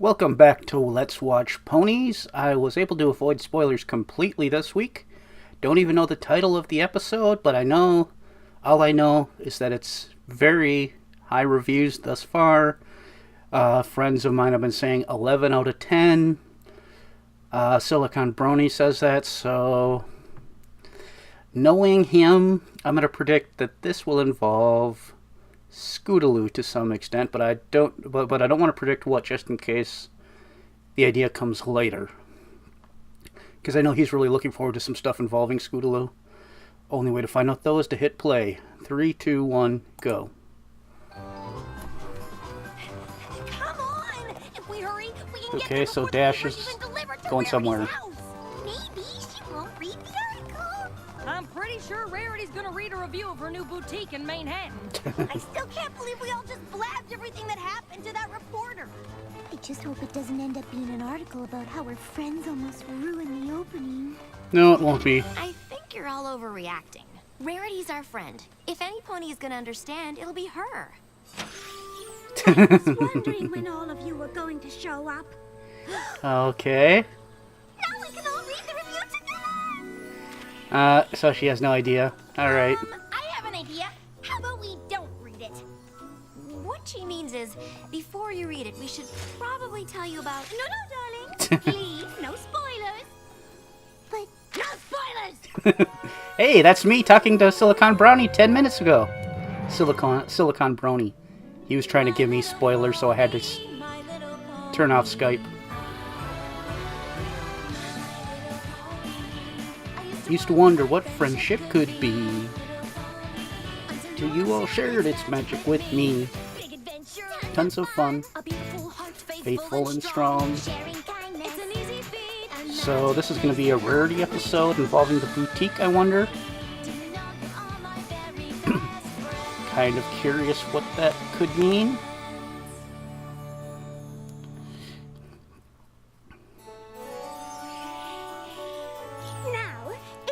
Welcome back to Let's Watch Ponies. I was able to avoid spoilers completely this week. Don't even know the title of the episode, but all I know is that it's very high reviews thus far. Friends of mine have been saying 11 out of 10. Silicon Brony says that, so knowing him, I'm going to predict that this will involve Scootaloo to some extent, but I don't want to predict what, just in case the idea comes later. Because I know he's really looking forward to some stuff involving Scootaloo. Only way to find out though is to hit play. 3, 2, 1, go. Come on! If we hurry, we can Okay, get so Dash is going somewhere. Maybe she won't read the article. I'm pretty sure Rarity's gonna read a review of her new boutique in Manhattan. I still can't believe we all just blabbed everything that happened to that reporter. I just hope it doesn't end up being an article about how her friends almost ruined the opening. No, it won't be. I think you're all overreacting. Rarity's our friend. If any pony is gonna understand, it'll be her. I was wondering when all of you were going to show up. Okay. Now we can all read the review together! So she has no idea. Alright. I have an idea. How about we don't read it? What she means is, before you read it, we should probably tell you about... No, darling. Please, no spoilers. But no spoilers! Hey, that's me talking to Silicon Brownie 10 minutes ago. Silicon Brony. He was trying to give me spoilers, so I had to turn off Skype. Used to wonder what friendship could be, till you all shared its magic with me. Tons of fun, faithful and strong. So this is going to be a Rarity episode involving the boutique, I wonder. Kind of curious what that could mean.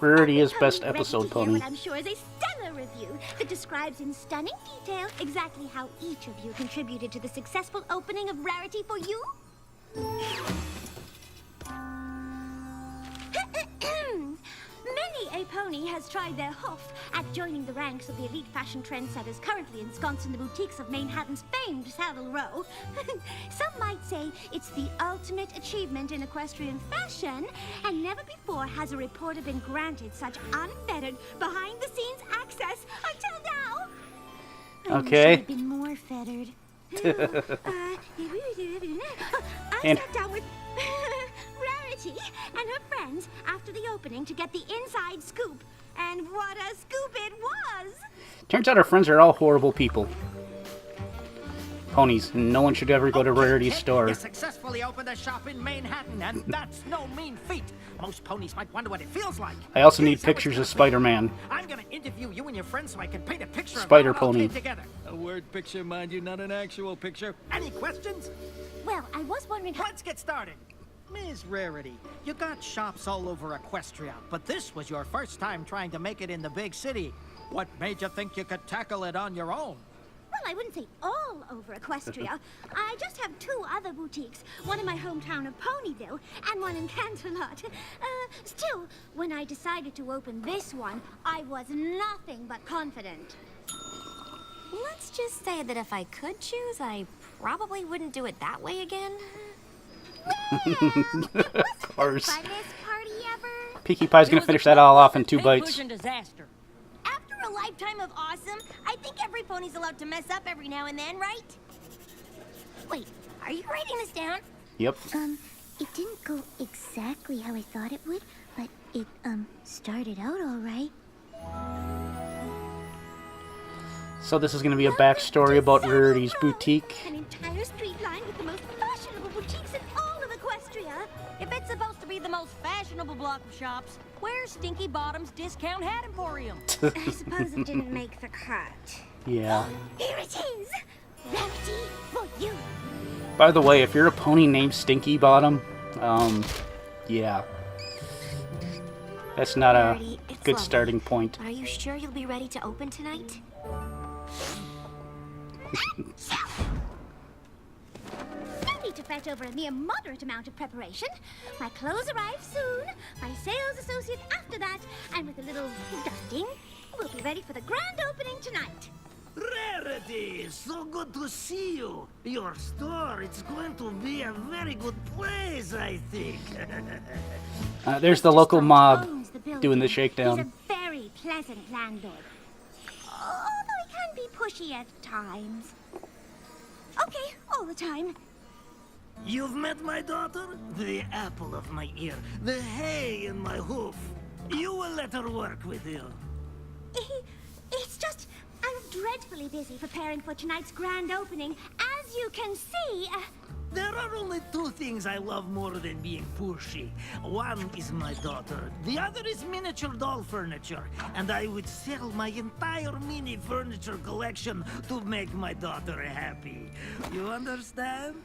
Rarity is best episode pony. What I'm sure is a stellar review that describes in stunning detail exactly how each of you contributed to the successful opening of Rarity for you. Many a pony has tried their hoof at joining the ranks of the elite fashion trendsetters currently ensconced in the boutiques of Manhattan's famed Savile Row. Some might say it's the ultimate achievement in equestrian fashion, and never before has a reporter been granted such unfettered, behind-the-scenes access until now. Okay. I wish I'd been more fettered. I sat down with Rarity and her friends after the opening to get the inside scoop. And what a scoop it was! Turns out our friends are all horrible people. Ponies. No one should ever go to Rarity's store. You successfully opened a shop in Manhattan, and that's no mean feat. Most ponies might wonder what it feels like. I also need pictures of Spider-Man. I'm gonna interview you and your friends so I can paint a picture Spider of how it all Pony. came together. A word picture, mind you, not an actual picture. Any questions? Well, I was wondering how... Let's get started. Ms. Rarity, you got shops all over Equestria, but this was your first time trying to make it in the big city. What made you think you could tackle it on your own? Well, I wouldn't say all over Equestria. I just have 2 other boutiques, one in my hometown of Ponyville and one in Canterlot. Still, when I decided to open this one, I was nothing but confident. Let's just say that if I could choose, I probably wouldn't do it that way again. Of course. Funnest party ever? Pinkie Pie's gonna finish that all off in 2 Big bites. pushing disaster. After a lifetime of awesome, I think every pony's allowed to mess up every now and then, right? Wait, are you writing this down? Yep. It didn't go exactly how I thought it would, but it, started out all right. So this is gonna be a backstory about Rarity's boutique. An entire street lined with the most fashionable boutiques in all of Equestria. If it's supposed to be the most fashionable block of shops, where's Stinky Bottom's Discount Hat Emporium? I suppose it didn't make the cut. Yeah. Here it is! Rarity for you! By the way, if you're a pony named Stinky Bottom, yeah. That's not a Rarity, it's good lovely. starting point. Are you sure you'll be ready to open tonight? No need to fret over a mere moderate amount of preparation. My clothes arrive soon, my sales associate after that, and with a little dusting, we'll be ready for the grand opening tonight. Rarity, so good to see you. Your store, it's going to be a very good place, I think. There's the local mob doing the shakedown. He's a very pleasant landlord, although he can be pushy at times. Okay, all the time. You've met my daughter? The apple of my ear, the hay in my hoof. You will let her work with you. It's just, I'm dreadfully busy preparing for tonight's grand opening. As you can see, There are only two things I love more than being pushy. One is my daughter, the other is miniature doll furniture. And I would sell my entire mini furniture collection to make my daughter happy. You understand?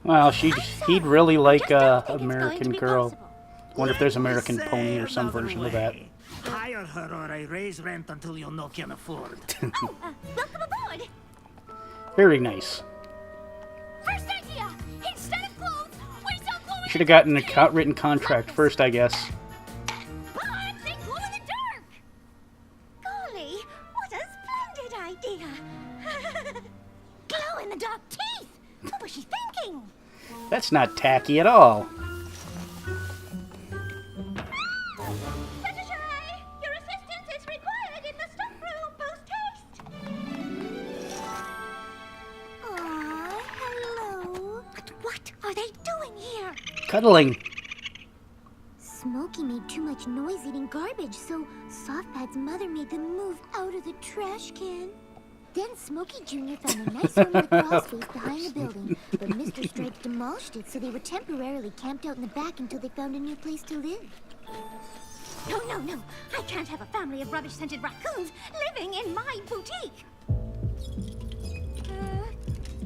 Well, he'd really like just don't think it's going to American be Girl. possible. Wonder if there's Let me American say Pony or some another version of that. way. Hire her or I raise rent until you no can afford. welcome aboard. Very nice. First idea, instead of clothes, we sell glue in Should have gotten a written contract first, I guess. but they glow in the dark. Golly, what a splendid idea. Glow in the dark teeth. What was she thinking? That's not tacky at all. Secretary, your assistance is required in the stockroom post-haste. Aw, hello. But what are they doing here? Cuddling. Smokey made too much noise eating garbage, so Softpad's mother made them move out of the trash can. Then Smokey Jr. found a nice home in the crossface behind the building, but Mr. Stripes demolished it, so they were temporarily camped out in the back until they found a new place to live. No, no, no. I can't have a family of rubbish-scented raccoons living in my boutique.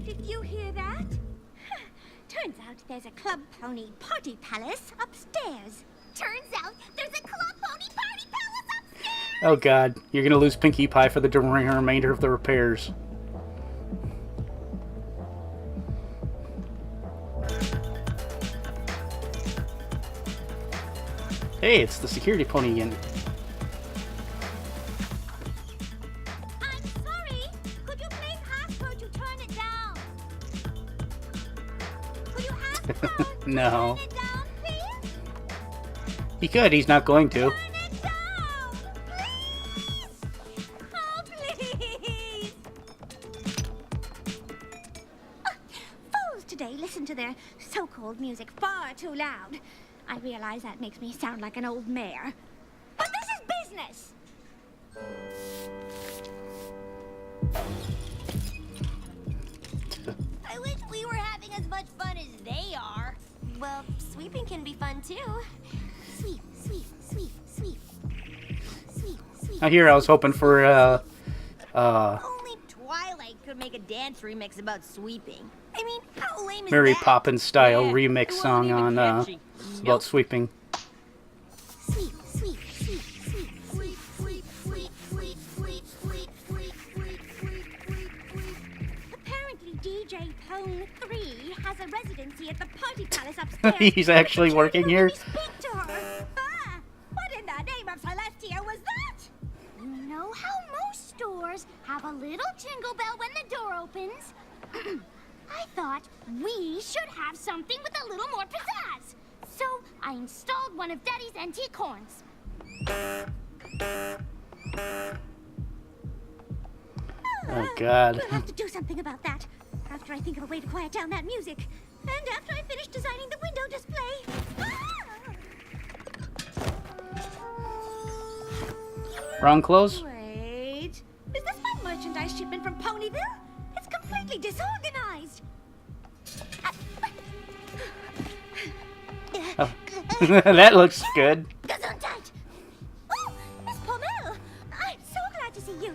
Did you hear that? Turns out there's a Club Pony party palace upstairs. Turns out there's a Club Pony party palace upstairs! Oh god, you're gonna lose Pinkie Pie for the remainder of the repairs. Hey, it's the security pony again. I'm sorry. Could you please ask her to turn it down? Could you ask her to No. turn it down, please? He could, he's not going to. Turn it down, please. Oh, please. Fools today listen to their so-called music far too loud. I realize that makes me sound like an old mare. But this is business! I wish we were having as much fun as they are. Well, sweeping can be fun too. Sweep, sweep, sweep, sweep. Sweep, sweep. Now here I was hoping for Only Twilight could make a dance remix about sweeping. I mean, how lame is Mary that? Poppins style Yeah, remix it wasn't song even on catchy. about sweeping. Sweep, sweep, sweep, sweep, sweep, sweep, sweep, sweep, sweep, sweep, sweep, sweep, sweep, sweep. Apparently DJ Pone 3 has a residency at the party palace upstairs. He's actually Would working you here? let me speak to her? Ah, what in the name of Celestia was that? You know how most stores have a little jingle bell when the door opens? I thought we should have something with a little more pizzazz. So I installed one of Daddy's antique horns. Oh god. We'll have to do something about that. After I think of a way to quiet down that music. And after I finish designing the window display. Wrong clothes? Wait. Is this my merchandise shipment from Ponyville? It's completely disorganized. That looks good. Gesundheit! Oh, Miss Pommel! I'm so glad to see you.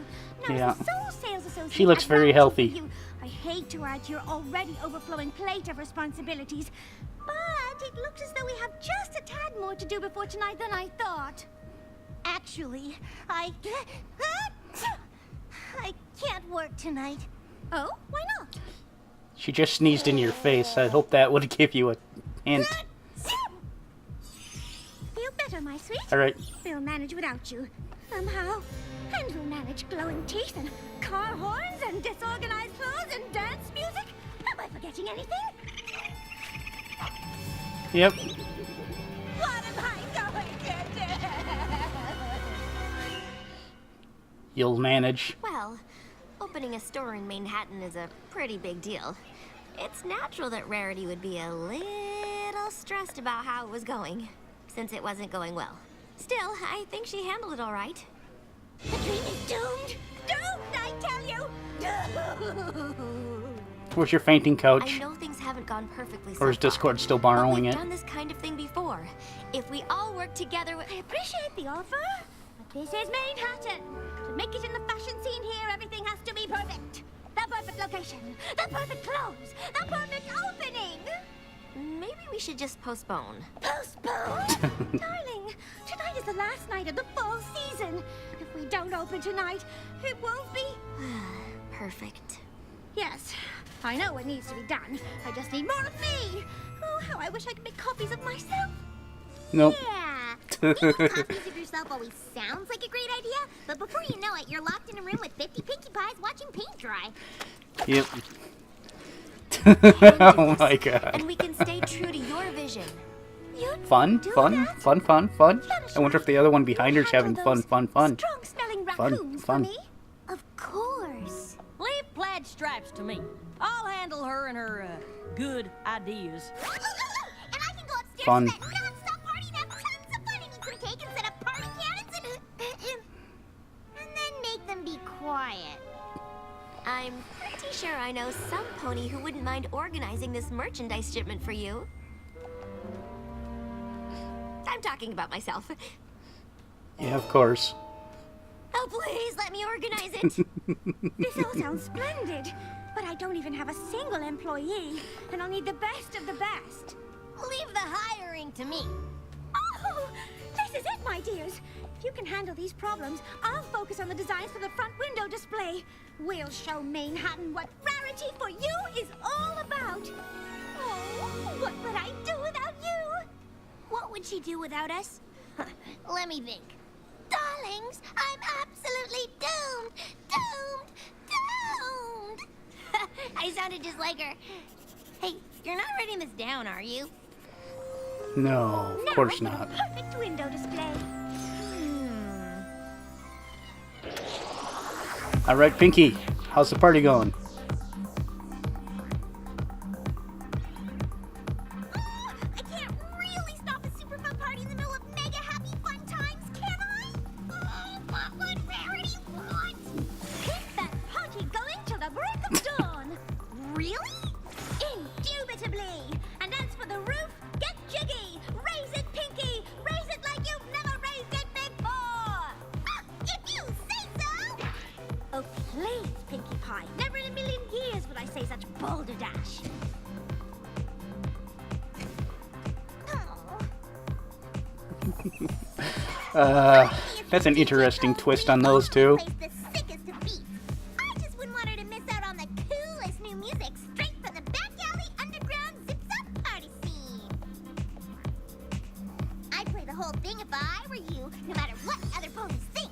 Now, Yeah. as a sole sales associate, She looks at very Rarity healthy. for you, I hate to add to your already overflowing plate of responsibilities, but it looks as though we have just a tad more to do before tonight than I thought. Actually, I can't work tonight. Oh, why not? She just sneezed in your face. I hope that would give you a hint. Feel better, my sweet? Alright. We'll manage without you, somehow. And we'll manage glowing teeth and car horns and disorganized clothes and dance music. Am I forgetting anything? Yep. What am I going to do? You'll manage. Well, opening a store in Manhattan is a pretty big deal. It's natural that Rarity would be a little stressed about how it was going, since it wasn't going well. Still, I think she handled it all right. The dream is doomed. Doomed, I tell you. Doomed. Where's your fainting I couch? know things haven't gone perfectly so Or is far, Discord still but borrowing we've it? done this kind of thing before. If we all work together, I appreciate the offer, but this is Manhattan. To make it in the fashion scene here, everything has to be perfect. The perfect location, the perfect clothes, the perfect opening. maybe we should just postpone. Postpone? Darling, tonight is the last night of the fall season. If we don't open tonight, it won't be... Perfect. Yes, I know what needs to be done. I just need more of me. Oh, how I wish I could make copies of myself. Nope. Yeah. Making copies of yourself always sounds like a great idea, but before you know it, you're locked in a room with 50 Pinkie Pies watching paint dry. Yep. Oh my god. And we can stay true to your vision. Fun, Do fun, that? fun, fun, fun. Fluttershy, I wonder if the other one behind her's having handle fun, those fun, fun. Strong-smelling Fun, raccoons fun. for me. Of course. Leave plaid stripes to me. I'll handle her and her, good ideas. And I can go upstairs Fun. to that non-stop party and have tons of fun and eat some cake and set up party cannons and then make them be quiet. I'm pretty sure I know some pony who wouldn't mind organizing this merchandise shipment for you. I'm talking about myself. Yeah, of course. Oh, please let me organize it. This all sounds splendid, but I don't even have a single employee, and I'll need the best of the best. Leave the hiring to me. Oh, this is it, my dears. If you can handle these problems, I'll focus on the designs for the front window display. We'll show Manhattan what Rarity for you is all about. Oh, what would I do without you? What would she do without us? Let me think. Darlings, I'm absolutely doomed! Doomed! Doomed! I sounded just like her. Hey, you're not writing this down, are you? No, of Now course for the not. perfect window display. Alright, Pinky, how's the party going? I can't really stop a super fun party in the middle of mega happy fun times, can I? Oh, what would Rarity want? Keep that party going till the break of dawn. Really? Indubitably. And as for the roof, get jiggy. Raise it, Pinky. Raise it like you've never raised it before. If you say so! Oh, please, Pinkie Pie. Never in a million years would I say such balderdash. That's an interesting twist on those two. The sickest of beats. I just wouldn't want her to miss out on the coolest new music straight from the back alley underground zips up party scene. I'd play the whole thing if I were you, no matter what other ponies think.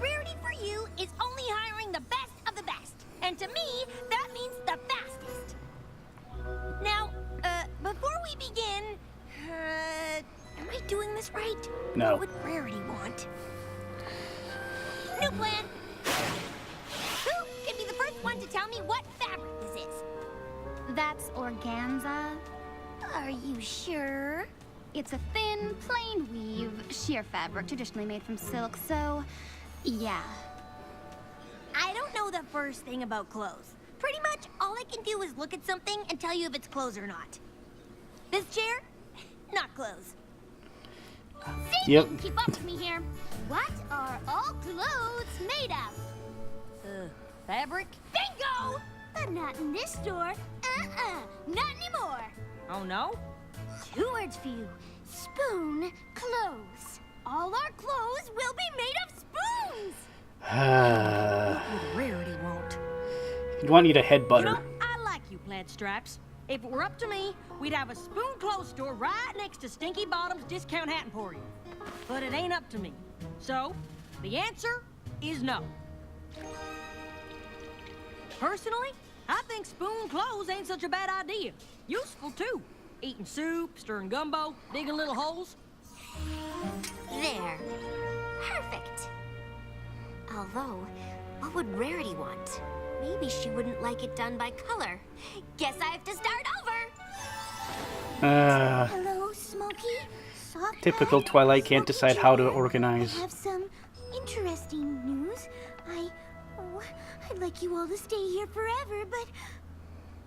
Rarity for you is only hiring the best of the best. And to me, that means the fastest. Now, before we begin, am I doing this right? No. What would Rarity want? New plan. Who can be the first one to tell me what fabric this is? That's organza. Are you sure? It's a thin, plain weave, sheer fabric traditionally made from silk, so yeah. I don't know the first thing about clothes. Pretty much all I can do is look at something and tell you if it's clothes or not. This chair? Not clothes. Yep. Keep up with me here. What are all clothes made of? Fabric? Bingo! But not in this store. Not anymore. Oh no? 2 words for you. Spoon clothes. All our clothes will be made of spoons. I'd Rarity won't. want you to headbutt You know, her. I like you, Plaid Stripes. If it were up to me, we'd have a spoon clothes store right next to Stinky Bottom's Discount Hat Emporium. But it ain't up to me. So, the answer is no. Personally, I think spoon clothes ain't such a bad idea. Useful, too. Eating soup, stirring gumbo, digging little holes. There. Perfect. Although, what would Rarity want? Maybe she wouldn't like it done by color. Guess I have to start over. Hello, Smokey. Soft Typical Bag? Twilight can't Smokey decide how to Jr. organize. I have some interesting news. I'd like you all to stay here forever, but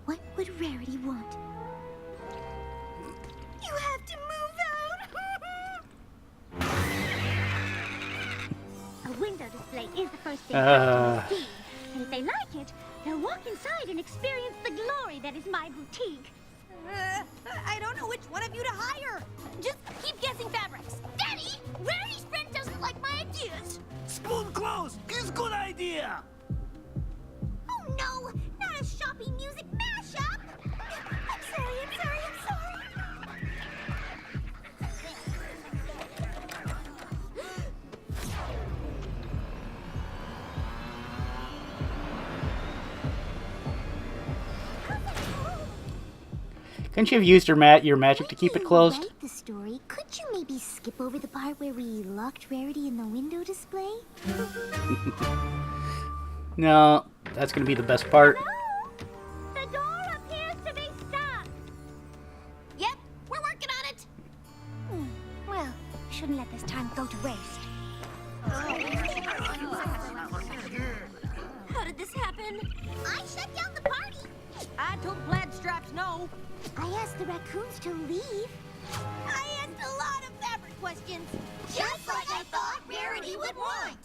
what would Rarity want? You have to move out. A window display is the first thing customers see. And if they like it, they'll walk inside and experience the glory that is my boutique. I don't know which one of you to hire. Just keep guessing fabrics. Daddy, Rarity's friend doesn't like my ideas. Spoon clothes is good idea. Oh no, not a shopping music mashup. I'm sorry. Couldn't you have used your magic to keep it closed? Write the story. Could you maybe skip over the part where we locked Rarity in the window display? No, that's gonna be the best part. The door appears to be stuck. Yep, we're working on it. Well, shouldn't let this time go to waste. How did this happen? I shut down the party. I told Plaid Stripes no. I asked the raccoons to leave. I asked a lot of fabric questions. Just like I thought Rarity would want.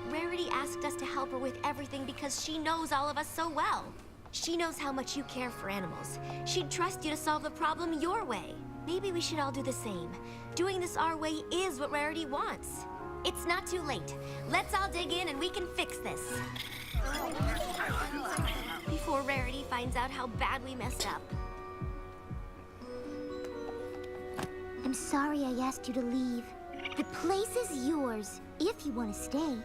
Rarity asked us to help her with everything because she knows all of us so well. She knows how much you care for animals. She'd trust you to solve the problem your way. Maybe we should all do the same. Doing this our way is what Rarity wants. It's not too late. Let's all dig in and we can fix this. Before Rarity finds out how bad we messed up. I'm sorry I asked you to leave. The place is yours, if you want to stay.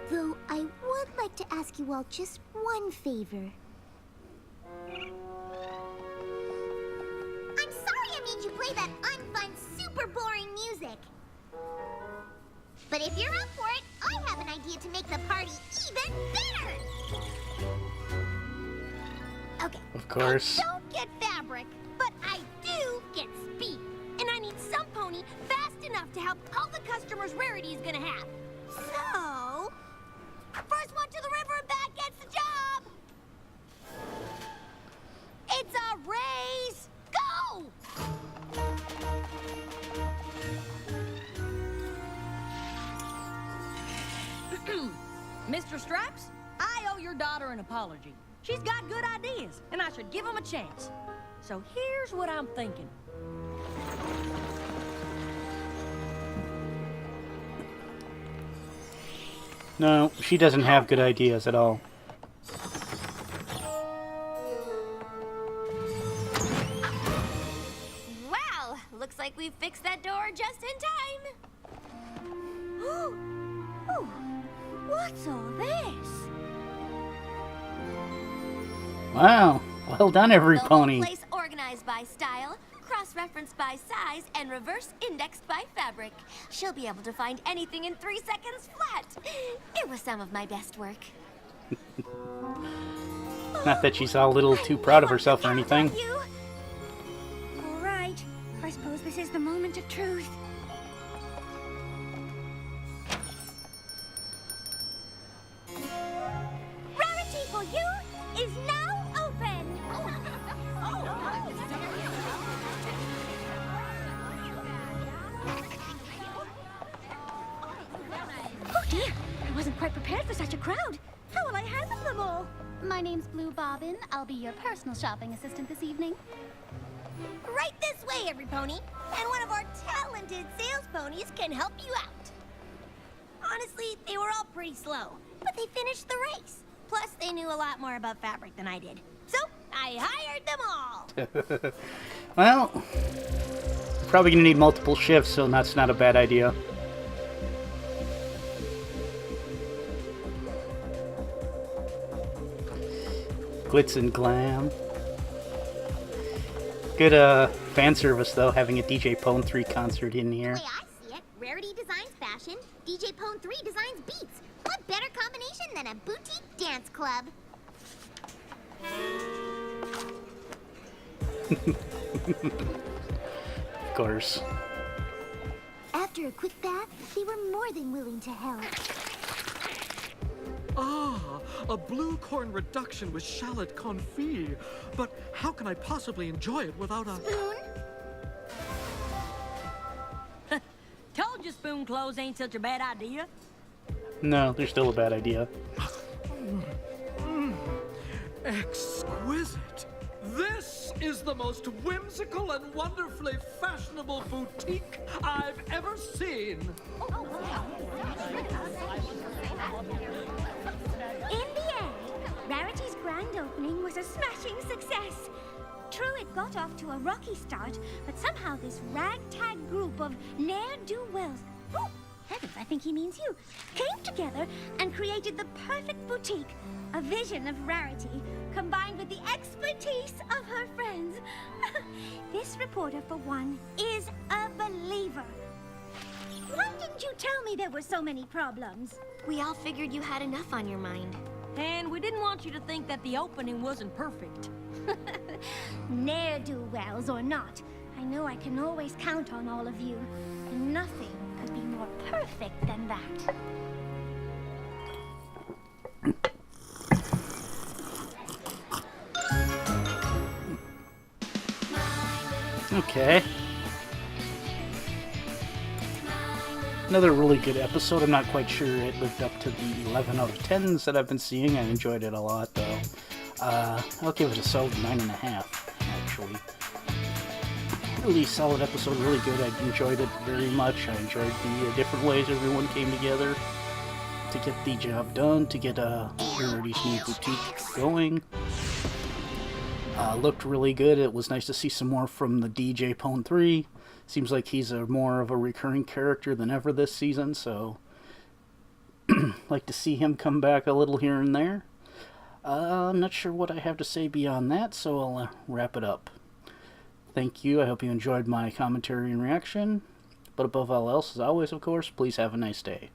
Though I would like to ask you all just one favor. I'm sorry I made you play that unfun, super boring music. But if you're up for it, I have an idea to make the party even better! Okay. Of course. I don't get fabric, but I do get speed. And I need some pony fast enough to help all the customers Rarity is gonna have. So, first one to the river and back gets the job. It's a race. Go! Mr. Stripes, I owe your daughter an apology. She's got good ideas, and I should give them a chance. So here's what I'm thinking. No, she doesn't have good ideas at all. Wow, looks like we fixed that door just in time. Oh, what's all this? Wow, well done, every The whole pony. place organized by style, cross-referenced by size, and reverse-indexed by fabric. She'll be able to find anything in 3 seconds flat. It was some of my best work. Not that she's all a little too proud of herself or anything. All right. I suppose this is the moment of truth. Rarity for you is now open. Oh dear, I wasn't quite prepared for such a crowd. How will I handle them all? My name's Blue Bobbin. I'll be your personal shopping assistant this evening. Right this way, every pony. And one of our talented sales ponies can help you out. Honestly, they were all pretty slow, but they finished the race. Plus, they knew a lot more about fabric than I did. So, I hired them all. Well, probably gonna need multiple shifts, so that's not a bad idea. Glitz and glam. Good fan service though, having a DJ Pone 3 concert in here. The way I see it, Rarity designs fashion, DJ Pone 3 designs beats. What better combination than a boutique dance club? Of course. After a quick bath, they were more than willing to help. Ah, a blue corn reduction with shallot confit. But how can I possibly enjoy it without a... Told you spoon clothes ain't such a bad idea. No, they're still a bad idea. Exquisite. This is the most whimsical and wonderfully fashionable boutique I've ever seen. In the end, Rarity's grand opening was a smashing success. True, it got off to a rocky start, but somehow this ragtag group of ne'er-do-wells, oh, heavens, I think he means you, came together and created the perfect boutique, a vision of Rarity, combined with the expertise of her friends. This reporter, for one, is a believer. Why didn't you tell me there were so many problems? We all figured you had enough on your mind. And we didn't want you to think that the opening wasn't perfect. Ne'er-do-wells or not, I know I can always count on all of you. And nothing could be more perfect than that. Okay. Another really good episode. I'm not quite sure it lived up to the 11 out of 10s that I've been seeing. I enjoyed it a lot, though. I'll give it a solid 9.5, actually. Really solid episode, really good. I enjoyed it very much. I enjoyed the different ways everyone came together to get the job done, to get Rarity's new boutique going. Looked really good. It was nice to see some more from the DJ Pone 3. Seems like he's more of a recurring character than ever this season, so like to see him come back a little here and there. I'm not sure what I have to say beyond that, so I'll wrap it up. Thank you. I hope you enjoyed my commentary and reaction. But above all else, as always, of course, please have a nice day.